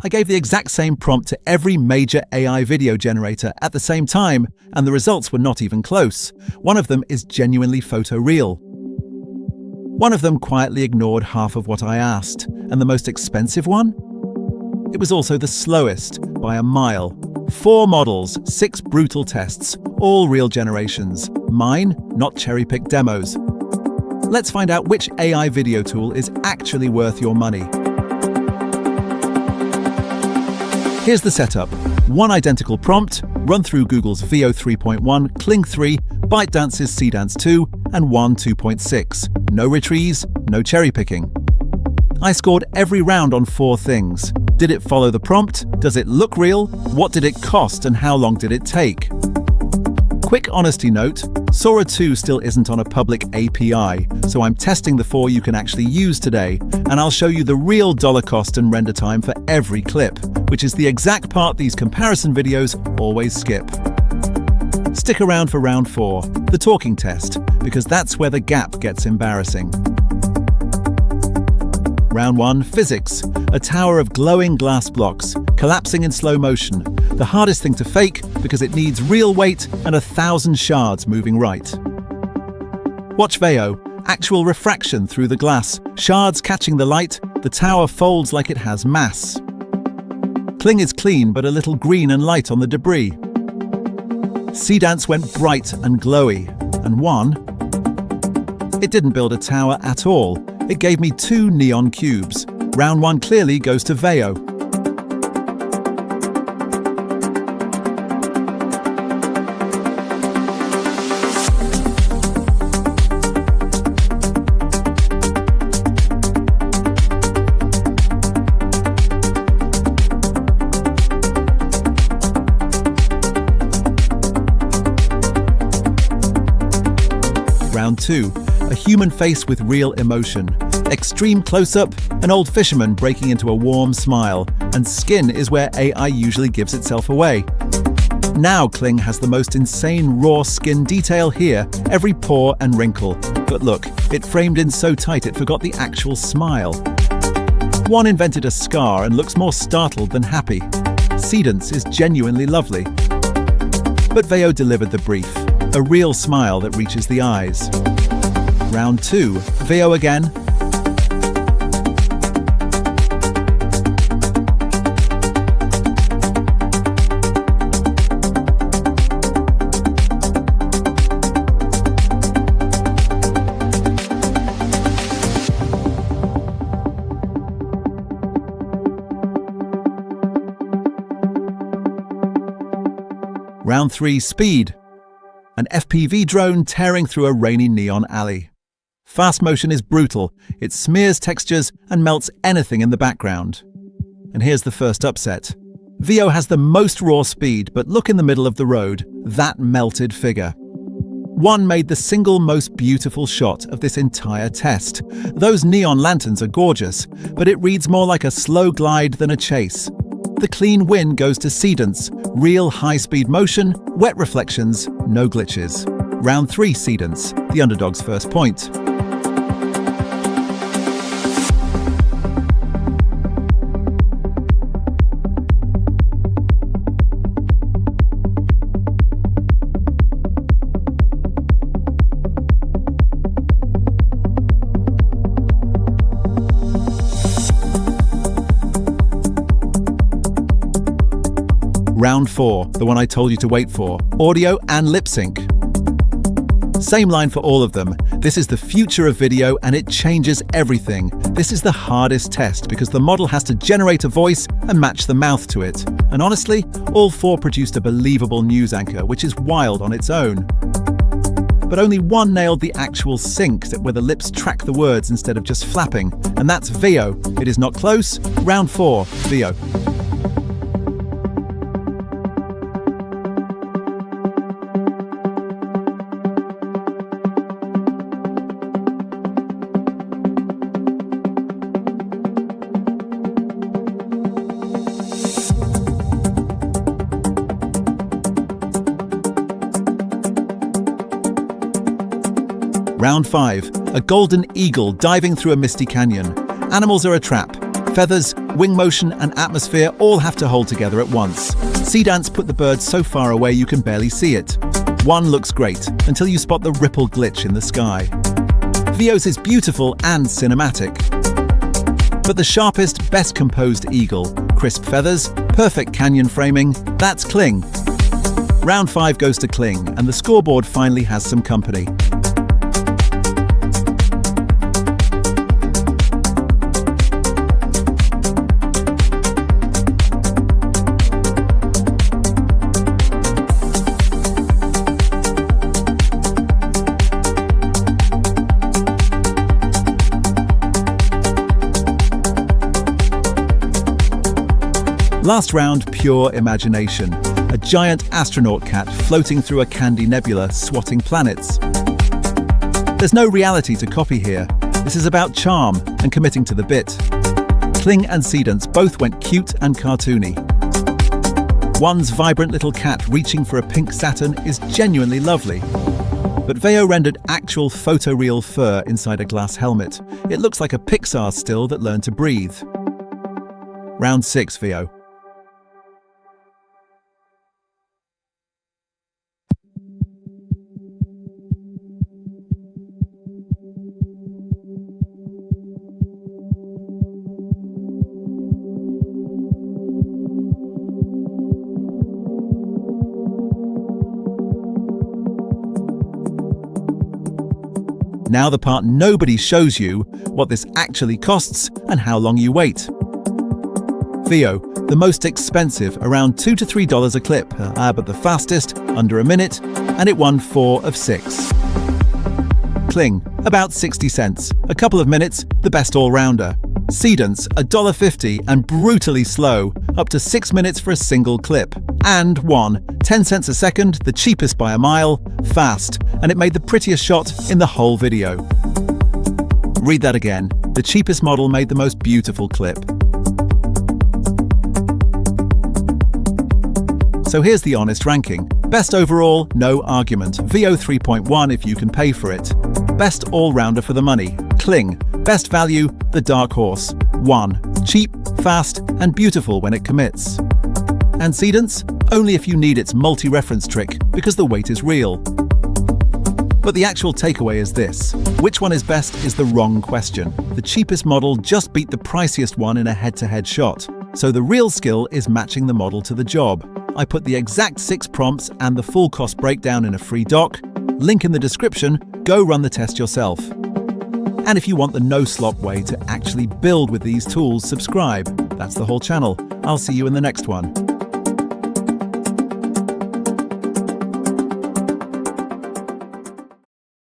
I gave the exact same prompt to every major AI video generator at the same time, and the results were not even close. One of them is genuinely photoreal. One of them quietly ignored half of what I asked. And the most expensive one? It was also the slowest, by a mile. 4 models, 6 brutal tests, all real generations. Mine, not cherry-picked demos. Let's find out which AI video tool is actually worth your money. Here's the setup. One identical prompt, run through Google's Veo 3.1, Kling 3, ByteDance's Seedance 2, and One 2.6. No retrees, no cherry picking. I scored every round on 4 things. Did it follow the prompt? Does it look real? What did it cost and how long did it take? Quick honesty note, Sora 2 still isn't on a public API, so I'm testing the 4 you can actually use today, and I'll show you the real dollar cost and render time for every clip, which is the exact part these comparison videos always skip. Stick around for round 4, the talking test, because that's where the gap gets embarrassing. Round 1, physics. A tower of glowing glass blocks, collapsing in slow motion. The hardest thing to fake because it needs real weight and 1,000 shards moving right. Watch Veo. Actual refraction through the glass, shards catching the light, the tower folds like it has mass. Kling is clean but a little green and light on the debris. Seedance went bright and glowy, and won. It didn't build a tower at all. It gave me 2 neon cubes. Round 1 clearly goes to Veo. Round 2. A human face with real emotion. Extreme close-up, an old fisherman breaking into a warm smile, and skin is where AI usually gives itself away. Now Kling has the most insane raw skin detail here, every pore and wrinkle. But look, it framed in so tight it forgot the actual smile. One invented a scar and looks more startled than happy. Seedance is genuinely lovely. But Veo delivered the brief, a real smile that reaches the eyes. Round 2, Veo again. Round 3, speed. An FPV drone tearing through a rainy neon alley. Fast motion is brutal. It smears textures and melts anything in the background. And here's the first upset. Veo has the most raw speed, but look in the middle of the road, that melted figure. One made the single most beautiful shot of this entire test. Those neon lanterns are gorgeous, but it reads more like a slow glide than a chase. The clean win goes to Seedance. Real high-speed motion, wet reflections, no glitches. Round 3, Seedance, the underdog's first point. Round 4, the one I told you to wait for, audio and lip sync. Same line for all of them. This is the future of video and it changes everything. This is the hardest test because the model has to generate a voice and match the mouth to it. And honestly, all 4 produced a believable news anchor, which is wild on its own. But only one nailed the actual sync, where the lips track the words instead of just flapping, and that's Veo. It is not close. Round 4, Veo. Round 5, a golden eagle diving through a misty canyon. Animals are a trap. Feathers, Wing motion and atmosphere all have to hold together at once. Seedance put the bird so far away you can barely see it. One looks great until you spot the ripple glitch in the sky. Veo's is beautiful and cinematic. But the sharpest, best composed eagle, crisp feathers, perfect canyon framing, that's Kling. Round 5 goes to Kling, and the scoreboard finally has some company. Last round, pure imagination. A giant astronaut cat floating through a candy nebula, swatting planets. There's no reality to copy here. This is about charm and committing to the bit. Kling and Seedance both went cute and cartoony. One's vibrant little cat reaching for a pink Saturn is genuinely lovely. But Veo rendered actual photoreal fur inside a glass helmet. It looks like a Pixar still that learned to breathe. Round 6, Veo. Now the part nobody shows you, what this actually costs and how long you wait. Veo, the most expensive, around $2 to $3 a clip, but the fastest, under a minute, and it won 4 of 6. Kling, about 60 cents, a couple of minutes, the best all-rounder. Seedance, $1.50 and brutally slow, up to 6 minutes for a single clip. And won, 10 cents a second, the cheapest by a mile, fast, and it made the prettiest shot in the whole video. Read that again. The cheapest model made the most beautiful clip. So here's the honest ranking. Best overall, no argument. Veo 3.1 if you can pay for it. Best all-rounder for the money. Kling. Best value, the dark horse. 1. Cheap, fast, and beautiful when it commits. And Seedance? Only if you need its multi-reference trick, because the weight is real. But the actual takeaway is this. Which one is best is the wrong question. The cheapest model just beat the priciest one in a head-to-head shot. So the real skill is matching the model to the job. I put the exact 6 prompts and the full cost breakdown in a free doc. Link in the description. Go run the test yourself. And if you want the no-slop way to actually build with these tools, subscribe. That's the whole channel. I'll see you in the next one.